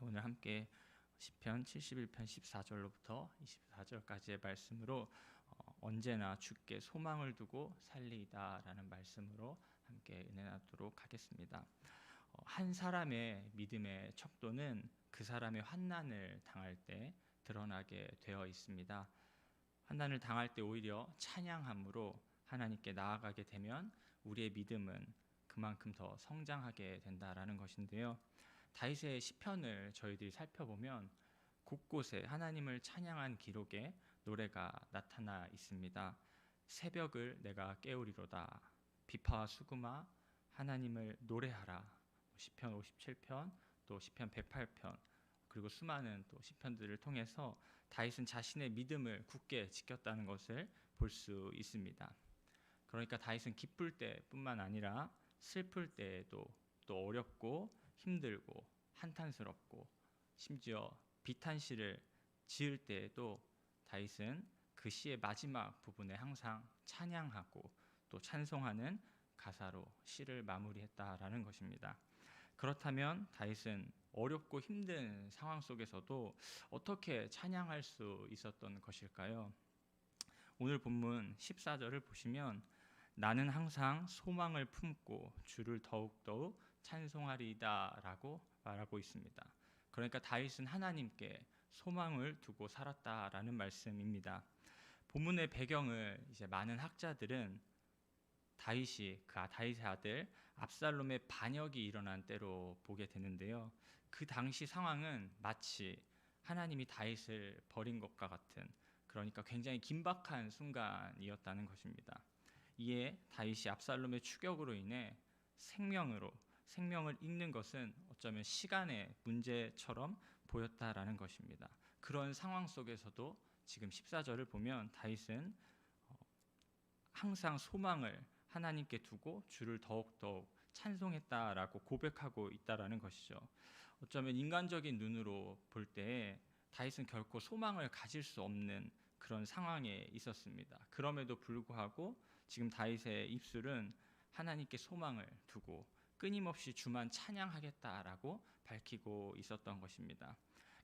오늘 함께 시편 71편 14절로부터 24절까지의 말씀으로 언제나 주께 소망을 두고 살리이다라는 말씀으로 함께 은혜 나누도록 하겠습니다. 한 사람의 믿음의 척도는 그 사람의 환난을 당할 때 드러나게 되어 있습니다. 환난을 당할 때 오히려 찬양함으로 하나님께 나아가게 되면 우리의 믿음은 그만큼 더 성장하게 된다라는 것인데요. 다윗의 시편을 저희들이 살펴보면 곳곳에 하나님을 찬양한 기록에 노래가 나타나 있습니다. 새벽을 내가 깨우리로다. 비파와 수금아 하나님을 노래하라. 시편 57편 또 시편 108편 그리고 수많은 또 시편들을 통해서 다윗은 자신의 믿음을 굳게 지켰다는 것을 볼 수 있습니다. 그러니까 다윗은 기쁠 때뿐만 아니라 슬플 때에도 또 어렵고 힘들고 한탄스럽고 심지어 비탄시를 지을 때에도 다윗은 그 시의 마지막 부분에 항상 찬양하고 또 찬송하는 가사로 시를 마무리했다라는 것입니다. 그렇다면 다윗은 어렵고 힘든 상황 속에서도 어떻게 찬양할 수 있었던 것일까요? 오늘 본문 14절을 보시면 나는 항상 소망을 품고 주를 더욱더욱 찬송하리이다 라고 말하고 있습니다. 그러니까 다윗은 하나님께 소망을 두고 살았다라는 말씀입니다. 본문의 배경을 이제 많은 학자들은 다윗의 아들 압살롬의 반역이 일어난 때로 보게 되는데요. 그 당시 상황은 마치 하나님이 다윗을 버린 것과 같은, 그러니까 굉장히 긴박한 순간이었다는 것입니다. 이에 다윗이 압살롬의 추격으로 인해 생명을 잃는 것은 어쩌면 시간의 문제처럼 보였다라는 것입니다. 그런 상황 속에서도 지금 14절을 보면 다윗은 항상 소망을 하나님께 두고 주를 더욱더욱 찬송했다라고 고백하고 있다라는 것이죠. 어쩌면 인간적인 눈으로 볼 때 다윗은 결코 소망을 가질 수 없는 그런 상황에 있었습니다. 그럼에도 불구하고 지금 다윗의 입술은 하나님께 소망을 두고 끊임없이 주만 찬양하겠다라고 밝히고 있었던 것입니다.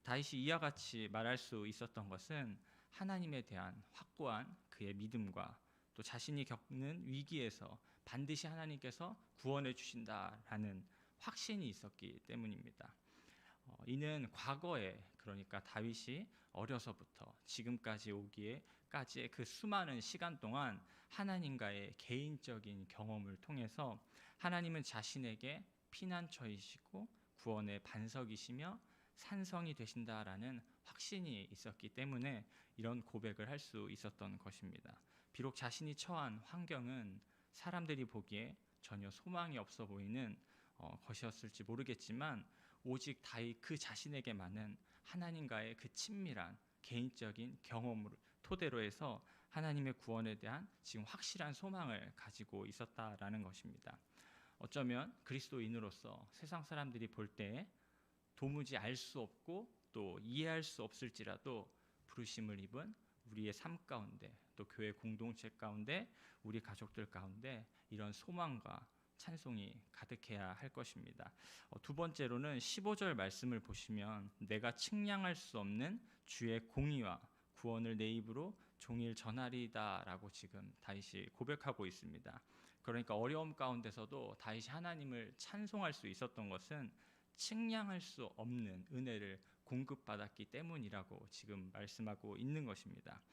다윗이 이와 같이 말할 수 있었던 것은 하나님에 대한 확고한 그의 믿음과 또 자신이 겪는 위기에서 반드시 하나님께서 구원해 주신다라는 확신이 있었기 때문입니다. 이는 과거에, 그러니까 다윗이 어려서부터 지금까지 오기에까지의 그 수많은 시간 동안 하나님과의 개인적인 경험을 통해서 하나님은 자신에게 피난처이시고 구원의 반석이시며 산성이 되신다라는 확신이 있었기 때문에 이런 고백을 할 수 있었던 것입니다. 비록 자신이 처한 환경은 사람들이 보기에 전혀 소망이 없어 보이는 것이었을지 모르겠지만 오직 다윗 그 자신에게만은 하나님과의 그 친밀한 개인적인 경험을 토대로 해서 하나님의 구원에 대한 지금 확실한 소망을 가지고 있었다라는 것입니다. 어쩌면 그리스도인으로서 세상 사람들이 볼 때 도무지 알 수 없고 또 이해할 수 없을지라도 부르심을 입은 우리의 삶 가운데 또 교회 공동체 가운데 우리 가족들 가운데 이런 소망과 찬송이 가득해야 할 것입니다. 두 번째로는 15절 말씀을 보시면 내가 측량할 수 없는 주의 공의와 구원을 내 입으로 종일 전하리이다 라고 지금 다윗이 고백하고 있습니다. 그러니까 어려움 가운데서도 다윗이 하나님을 찬송할 수 있었던 것은 측량할 수 없는 은혜를 공급받았기 때문이라고 지금 말씀하고 있는 것입니다.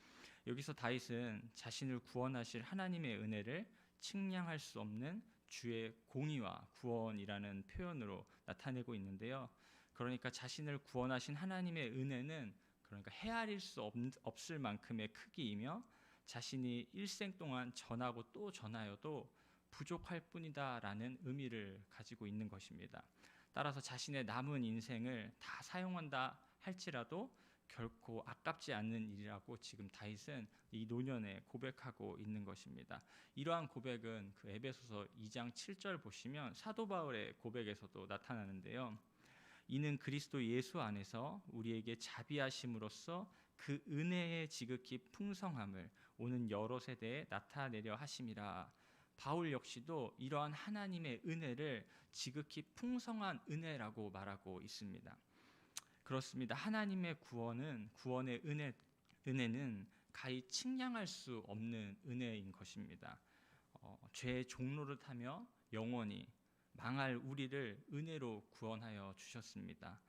여기서 다윗은 자신을 구원하실 하나님의 은혜를 측량할 수 없는 주의 공의와 구원이라는 표현으로 나타내고 있는데요. 그러니까 자신을 구원하신 하나님의 은혜는 그러니까 헤아릴 수 없을 만큼의 크기이며 자신이 일생 동안 전하고 또 전하여도 부족할 뿐이다라는 의미를 가지고 있는 것입니다. 따라서 자신의 남은 인생을 다 사용한다 할지라도 결코 아깝지 않는 일이라고 지금 다윗은 이 노년에 고백하고 있는 것입니다. 이러한 고백은 그 에베소서 2장 7절 보시면 사도 바울의 고백에서도 나타나는데요. 이는 그리스도 예수 안에서 우리에게 자비하심으로써 그 은혜의 지극히 풍성함을 오는 여러 세대에 나타내려 하심이라. 바울 역시도 이러한 하나님의 은혜를 지극히 풍성한 은혜라고 말하고 있습니다. 그렇습니다. 하나님의 구원의 은혜는 가히 측량할 수 없는 은혜인 것입니다. 죄의 종로를 타며 영원히 망할 우리를 은혜로 구원하여 주셨습니다.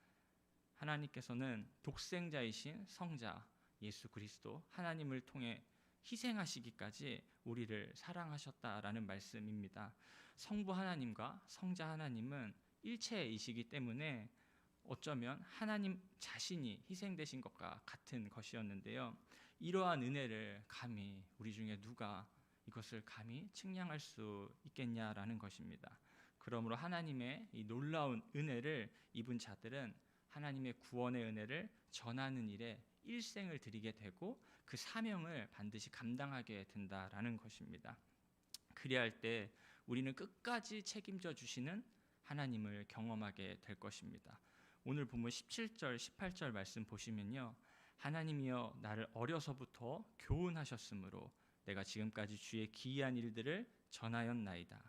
하나님께서는 독생자이신 성자 예수 그리스도 하나님을 통해 희생하시기까지 우리를 사랑하셨다라는 말씀입니다. 성부 하나님과 성자 하나님은 일체이시기 때문에 어쩌면 하나님 자신이 희생되신 것과 같은 것이었는데요. 이러한 은혜를 감히 우리 중에 누가 이것을 감히 측량할 수 있겠냐라는 것입니다. 그러므로 하나님의 이 놀라운 은혜를 입은 자들은 하나님의 구원의 은혜를 전하는 일에 일생을 드리게 되고 그 사명을 반드시 감당하게 된다라는 것입니다. 그리할 때 우리는 끝까지 책임져 주시는 하나님을 경험하게 될 것입니다. 오늘 본문 17절 18절 말씀 보시면요, 하나님이여 나를 어려서부터 교훈하셨으므로 내가 지금까지 주의 기이한 일들을 전하였나이다.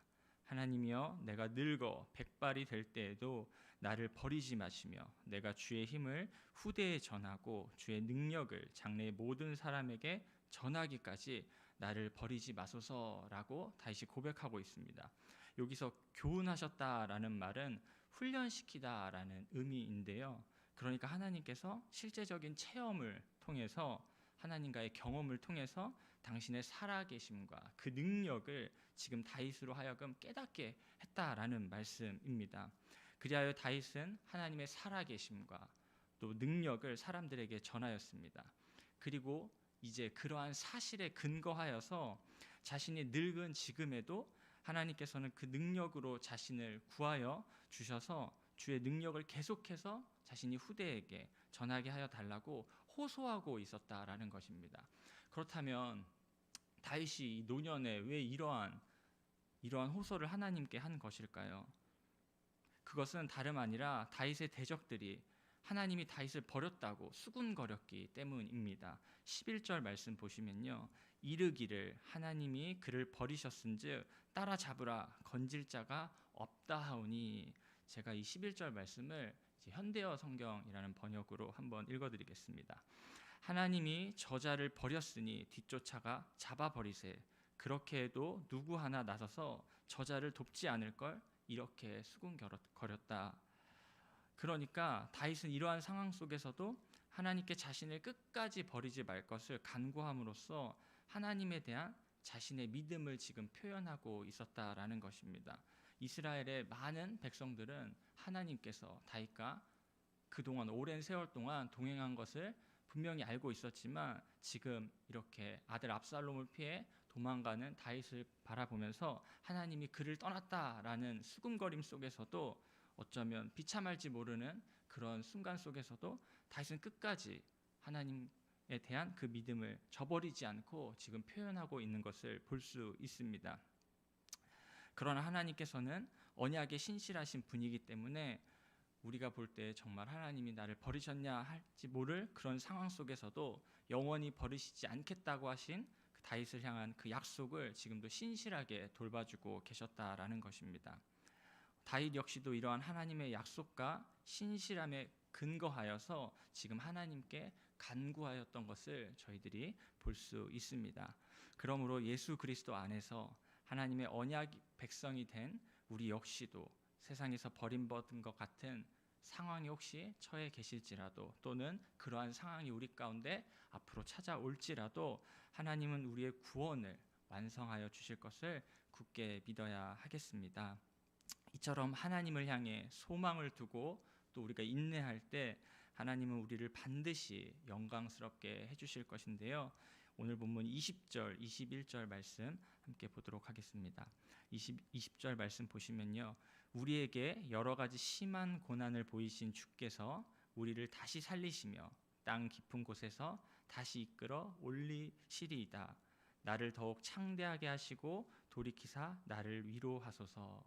하나님이여 내가 늙어 백발이 될 때에도 나를 버리지 마시며 내가 주의 힘을 후대에 전하고 주의 능력을 장래의 모든 사람에게 전하기까지 나를 버리지 마소서라고 다시 고백하고 있습니다. 여기서 교훈하셨다라는 말은 훈련시키다라는 의미인데요. 그러니까 하나님께서 실제적인 체험을 통해서 하나님과의 경험을 통해서 당신의 살아계심과 그 능력을 지금 다윗으로 하여금 깨닫게 했다라는 말씀입니다. 그리하여 다윗은 하나님의 살아계심과 또 능력을 사람들에게 전하였습니다. 그리고 이제 그러한 사실에 근거하여서 자신이 늙은 지금에도 하나님께서는 그 능력으로 자신을 구하여 주셔서 주의 능력을 계속해서 자신이 후대에게 전하게 하여 달라고 호소하고 있었다라는 것입니다. 그렇다면 다윗이 이 노년에 왜 이러한 호소를 하나님께 한 것일까요? 그것은 다름 아니라 다윗의 대적들이 하나님이 다윗을 버렸다고 수군거렸기 때문입니다. 11절 말씀 보시면요, 이르기를 하나님이 그를 버리셨은즉 따라잡으라 건질 자가 없다 하오니. 제가 이 11절 말씀을 현대어 성경이라는 번역으로 한번 읽어드리겠습니다. 하나님이 저자를 버렸으니 뒤쫓아가 잡아버리세. 그렇게 해도 누구 하나 나서서 저자를 돕지 않을걸. 이렇게 수군거렸다. 그러니까 다윗은 이러한 상황 속에서도 하나님께 자신을 끝까지 버리지 말 것을 간구함으로써 하나님에 대한 자신의 믿음을 지금 표현하고 있었다라는 것입니다. 이스라엘의 많은 백성들은 하나님께서 다윗과 그동안 오랜 세월 동안 동행한 것을 분명히 알고 있었지만 지금 이렇게 아들 압살롬을 피해 도망가는 다윗을 바라보면서 하나님이 그를 떠났다라는 수군거림 속에서도 어쩌면 비참할지 모르는 그런 순간 속에서도 다윗은 끝까지 하나님에 대한 그 믿음을 저버리지 않고 지금 표현하고 있는 것을 볼 수 있습니다. 그러나 하나님께서는 언약에 신실하신 분이기 때문에 우리가 볼 때 정말 하나님이 나를 버리셨냐 할지 모를 그런 상황 속에서도 영원히 버리시지 않겠다고 하신 그 다윗을 향한 그 약속을 지금도 신실하게 돌봐주고 계셨다라는 것입니다. 다윗 역시도 이러한 하나님의 약속과 신실함에 근거하여서 지금 하나님께 간구하였던 것을 저희들이 볼 수 있습니다. 그러므로 예수 그리스도 안에서 하나님의 언약 백성이 된 우리 역시도 세상에서 버림받은 것 같은 상황이 혹시 처해 계실지라도 또는 그러한 상황이 우리 가운데 앞으로 찾아올지라도 하나님은 우리의 구원을 완성하여 주실 것을 굳게 믿어야 하겠습니다. 이처럼 하나님을 향해 소망을 두고 또 우리가 인내할 때 하나님은 우리를 반드시 영광스럽게 해주실 것인데요. 오늘 본문 20절, 21절 말씀 함께 보도록 하겠습니다. 20절 말씀 보시면요, 우리에게 여러 가지 심한 고난을 보이신 주께서 우리를 다시 살리시며 땅 깊은 곳에서 다시 이끌어 올리시리이다. 나를 더욱 창대하게 하시고 돌이키사 나를 위로하소서.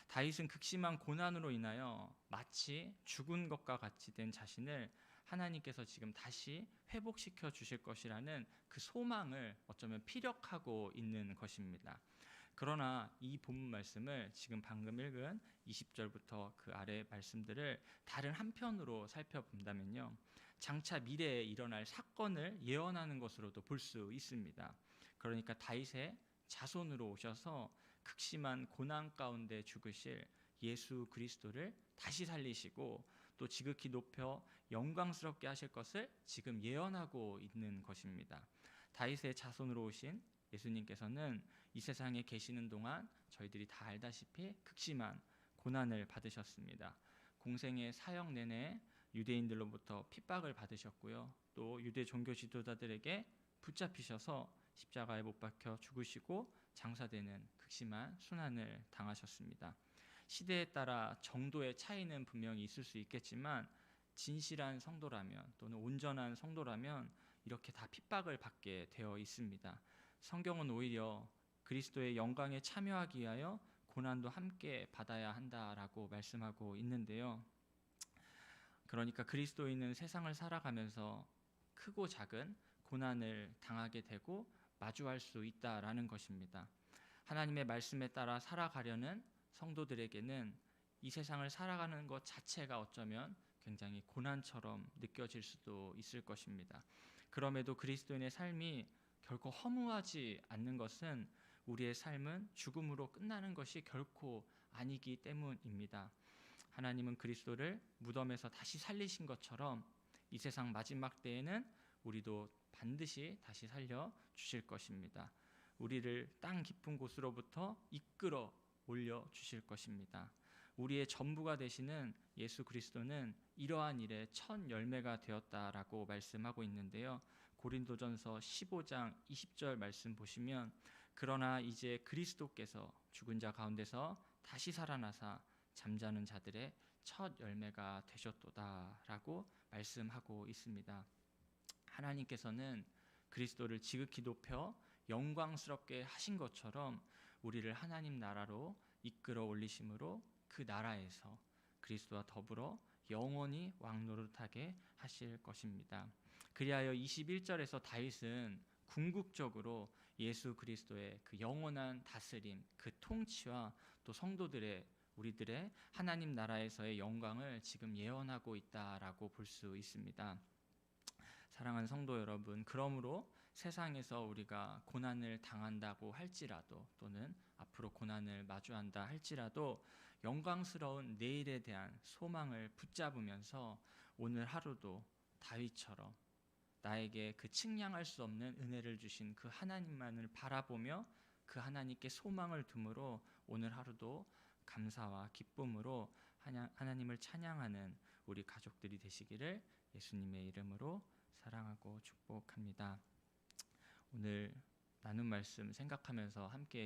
다윗은 극심한 고난으로 인하여 마치 죽은 것과 같이 된 자신을 하나님께서 지금 다시 회복시켜 주실 것이라는 그 소망을 어쩌면 피력하고 있는 것입니다. 그러나 이 본문 말씀을 지금 방금 읽은 20절부터 그 아래 말씀들을 다른 한편으로 살펴본다면요, 장차 미래에 일어날 사건을 예언하는 것으로도 볼 수 있습니다. 그러니까 다윗의 자손으로 오셔서 극심한 고난 가운데 죽으실 예수 그리스도를 다시 살리시고 또 지극히 높여 영광스럽게 하실 것을 지금 예언하고 있는 것입니다. 다윗의 자손으로 오신 예수님께서는 이 세상에 계시는 동안 저희들이 다 알다시피 극심한 고난을 받으셨습니다. 공생의 사역 내내 유대인들로부터 핍박을 받으셨고요. 또 유대 종교 지도자들에게 붙잡히셔서 십자가에 못 박혀 죽으시고 장사되는 극심한 순환을 당하셨습니다. 시대에 따라 정도의 차이는 분명히 있을 수 있겠지만 진실한 성도라면 또는 온전한 성도라면 이렇게 다 핍박을 받게 되어 있습니다. 성경은 오히려 그리스도의 영광에 참여하기 위하여 고난도 함께 받아야 한다라고 말씀하고 있는데요. 그러니까 그리스도인은 세상을 살아가면서 크고 작은 고난을 당하게 되고 마주할 수 있다라는 것입니다. 하나님의 말씀에 따라 살아가려는 성도들에게는 이 세상을 살아가는 것 자체가 어쩌면 굉장히 고난처럼 느껴질 수도 있을 것입니다. 그럼에도 그리스도인의 삶이 결코 허무하지 않는 것은 우리의 삶은 죽음으로 끝나는 것이 결코 아니기 때문입니다. 하나님은 그리스도를 무덤에서 다시 살리신 것처럼 이 세상 마지막 때에는 우리도 반드시 다시 살려 주실 것입니다. 우리를 땅 깊은 곳으로부터 이끌어 올려 주실 것입니다. 우리의 전부가 되시는 예수 그리스도는 이러한 일의 첫 열매가 되었다라고 말씀하고 있는데요. 고린도전서 15장 20절 말씀 보시면 그러나 이제 그리스도께서 죽은 자 가운데서 다시 살아나사 잠자는 자들의 첫 열매가 되셨도다라고 말씀하고 있습니다. 하나님께서는 그리스도를 지극히 높여 영광스럽게 하신 것처럼 우리를 하나님 나라로 이끌어 올리심으로 그 나라에서 그리스도와 더불어 영원히 왕노릇하게 하실 것입니다. 그리하여 21절에서 다윗은 궁극적으로 예수 그리스도의 그 영원한 다스림, 그 통치와 또 성도들의 우리들의 하나님 나라에서의 영광을 지금 예언하고 있다라고 볼 수 있습니다. 사랑하는 성도 여러분, 그러므로 세상에서 우리가 고난을 당한다고 할지라도 또는 앞으로 고난을 마주한다 할지라도 영광스러운 내일에 대한 소망을 붙잡으면서 오늘 하루도 다윗처럼 나에게 그 측량할 수 없는 은혜를 주신 그 하나님만을 바라보며 그 하나님께 소망을 둠으로 오늘 하루도 감사와 기쁨으로 하나님을 찬양하는 우리 가족들이 되시기를 예수님의 이름으로 사랑하고 축복합니다. 오늘 나눈 말씀 생각하면서 함께